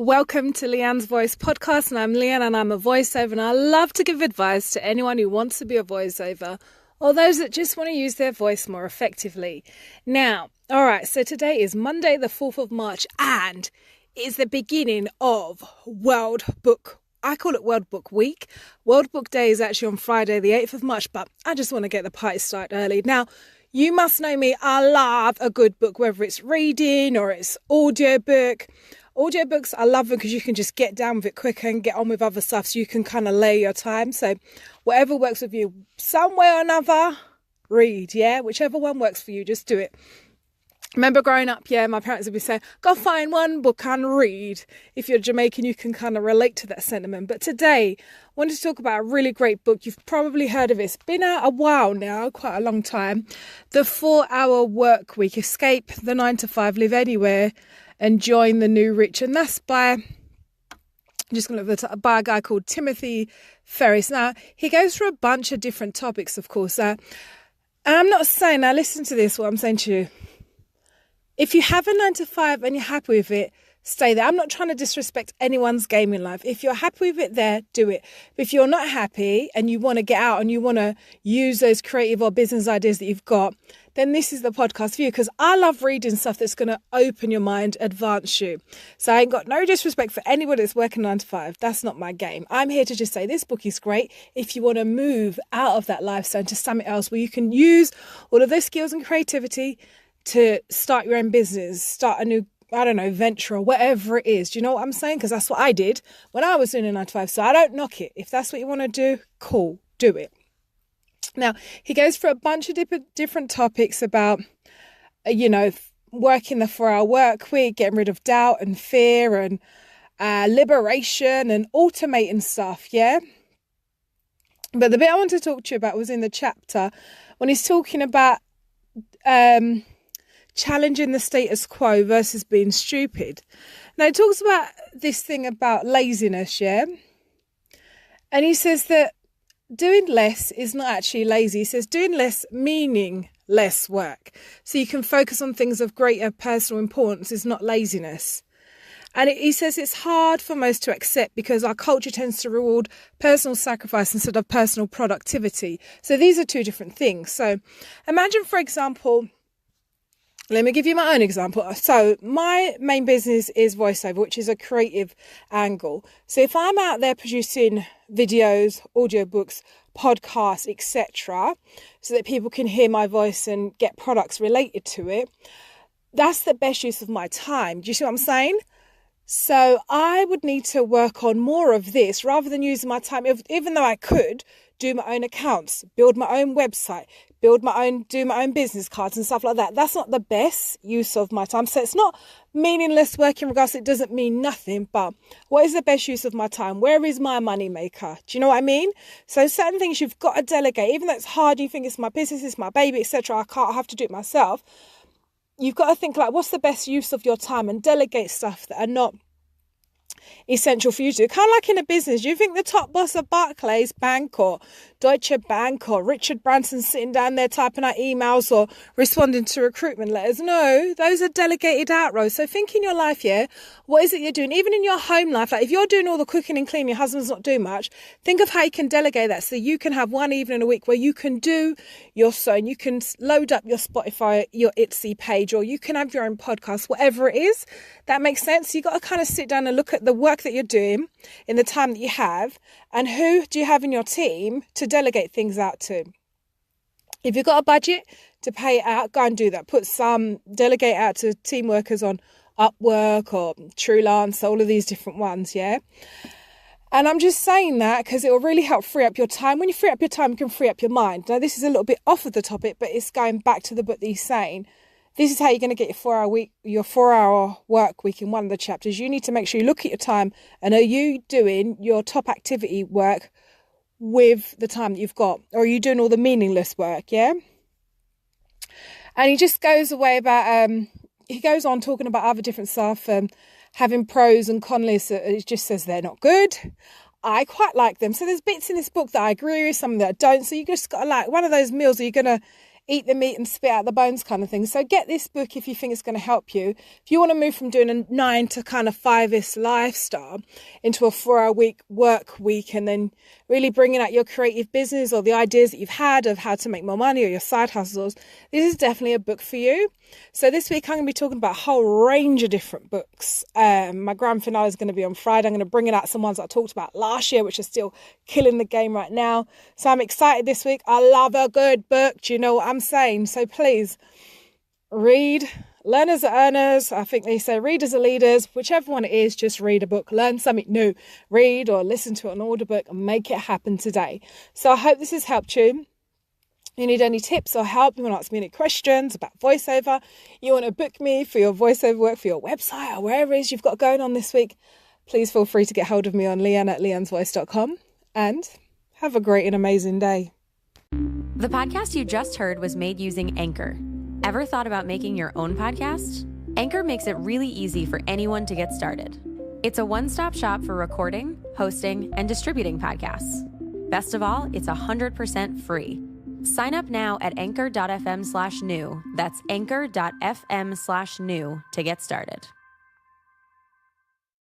Welcome to Leanne's Voice Podcast, and I'm Leanne and I'm a voiceover, and I love to give advice to anyone who wants to be a voiceover or those that just want to use their voice more effectively. Now, all right, so today is Monday the 4th of March and it's the beginning of World Book. I call it World Book Week. World Book Day is actually on Friday the 8th of March, but I just want to get the party started early. Now, you must know me, I love a good book, whether it's reading or it's audiobook. Audiobooks, I love them because you can just get down with it quicker and get on with other stuff, so you can kind of layer your time. So whatever works with you, some way or another, read, yeah? Whichever one works for you, just do it. Remember growing up, my parents would be saying, go find one book and read. If you're Jamaican, you can kind of relate to that sentiment. But today, I wanted to talk about a really great book. You've probably heard of it. It's been out a while now, quite a long time. The 4-Hour Work Week, Escape the 9 to 5, Live Anywhere and Join the New Rich. And that's by, I'm just going to look at by a guy called Timothy Ferriss. Now, he goes through a bunch of different topics, of course. And I'm not saying, now listen to this, what I'm saying to you. If you have a 9 to 5 and you're happy with it, stay there. I'm not trying to disrespect anyone's game in life. If you're happy with it there, do it. But if you're not happy and you want to get out and you want to use those creative or business ideas that you've got, then this is the podcast for you, because I love reading stuff that's going to open your mind, advance you. So I ain't got no disrespect for anybody that's working 9 to 5. That's not my game. I'm here to just say this book is great if you want to move out of that lifestyle into something else where you can use all of those skills and creativity to start your own business, start a new, venture or whatever it is. Do you know what I'm saying? Because that's what I did when I was doing a 9 to 5. So I don't knock it. If that's what you want to do, cool, do it. Now, he goes through a bunch of different topics about, working the 4-hour work week, getting rid of doubt and fear and liberation and automating stuff, yeah? But the bit I want to talk to you about was in the chapter when he's talking about challenging the status quo versus being stupid. Now, he talks about this thing about laziness, yeah? And he says that doing less is not actually lazy. He says doing less meaning less work. So you can focus on things of greater personal importance is not laziness. And he says it's hard for most to accept because our culture tends to reward personal sacrifice instead of personal productivity. So these are two different things. So imagine, for example, let me give you my own example. So my main business is voiceover, which is a creative angle. So if I'm out there producing videos, audiobooks, podcasts, etc., so that people can hear my voice and get products related to it, that's the best use of my time. Do you see what I'm saying? So I would need to work on more of this rather than using my time, even though I could do my own accounts, build my own website, do my own business cards and stuff like that. That's not the best use of my time. So it's not meaningless work in regards to it doesn't mean nothing, but what is the best use of my time? Where is my money maker? Do you know what I mean? So certain things you've got to delegate, even though it's hard, you think it's my business, it's my baby, etc. I have to do it myself. You've got to think like, what's the best use of your time, and delegate stuff that are not essential for you to do. Kind of like in a business, you think the top boss of Barclays Bank or Deutsche Bank or Richard Branson sitting down there typing out emails or responding to recruitment letters? No, those are delegated out roles. So think in your life, what is it you're doing? Even in your home life, like if you're doing all the cooking and cleaning, your husband's not doing much, think of how you can delegate that so you can have one evening a week where you can do your sewing, you can load up your Spotify, your Etsy page, or you can have your own podcast, whatever it is. That makes sense. You got to kind of sit down and look at the work that you're doing in the time that you have, and who do you have in your team to delegate things out to. If you've got a budget to pay it out, go and do that. Delegate out to team workers on Upwork or Truelance, all of these different ones, yeah? And I'm just saying that because it will really help free up your time. When you free up your time, you can free up your mind. Now, this is a little bit off of the topic, but it's going back to the book that he's saying. This is how you're going to get your 4-hour work week in one of the chapters. You need to make sure you look at your time and are you doing your top activity work with the time that you've got? Or are you doing all the meaningless work, yeah? And he just goes away about, he goes on talking about other different stuff, having pros and cons lists. It just says they're not good. I quite like them. So there's bits in this book that I agree with, some that I don't. So you just got to like one of those meals where you're going to eat the meat and spit out the bones kind of thing. So get this book if you think it's going to help you. If you want to move from doing a 9 to kind of 5-ish lifestyle into a 4-hour week work week, and then really bringing out your creative business or the ideas that you've had of how to make more money or your side hustles, this is definitely a book for you. So this week I'm going to be talking about a whole range of different books. My grand finale is going to be on Friday. I'm going to bring out some ones I talked about last year, which are still killing the game right now. So I'm excited this week. I love a good book. Do you know what I'm saying? So please read. Learners are earners. I think they say readers are leaders. Whichever one it is, just read a book. Learn something new. Read or listen to an audiobook and make it happen today. So I hope this has helped you. You need any tips or help, you want to ask me any questions about voiceover, you want to book me for your voiceover work for your website or wherever it is you've got going on this week, please feel free to get hold of me on leanne@leannesvoice.com, and have a great and amazing day. The podcast you just heard was made using Anchor. Ever thought about making your own podcast? Anchor makes it really easy for anyone to get started. It's a one-stop shop for recording, hosting, and distributing podcasts. Best of all, it's 100% free. Sign up now at anchor.fm/new. That's anchor.fm/new to get started.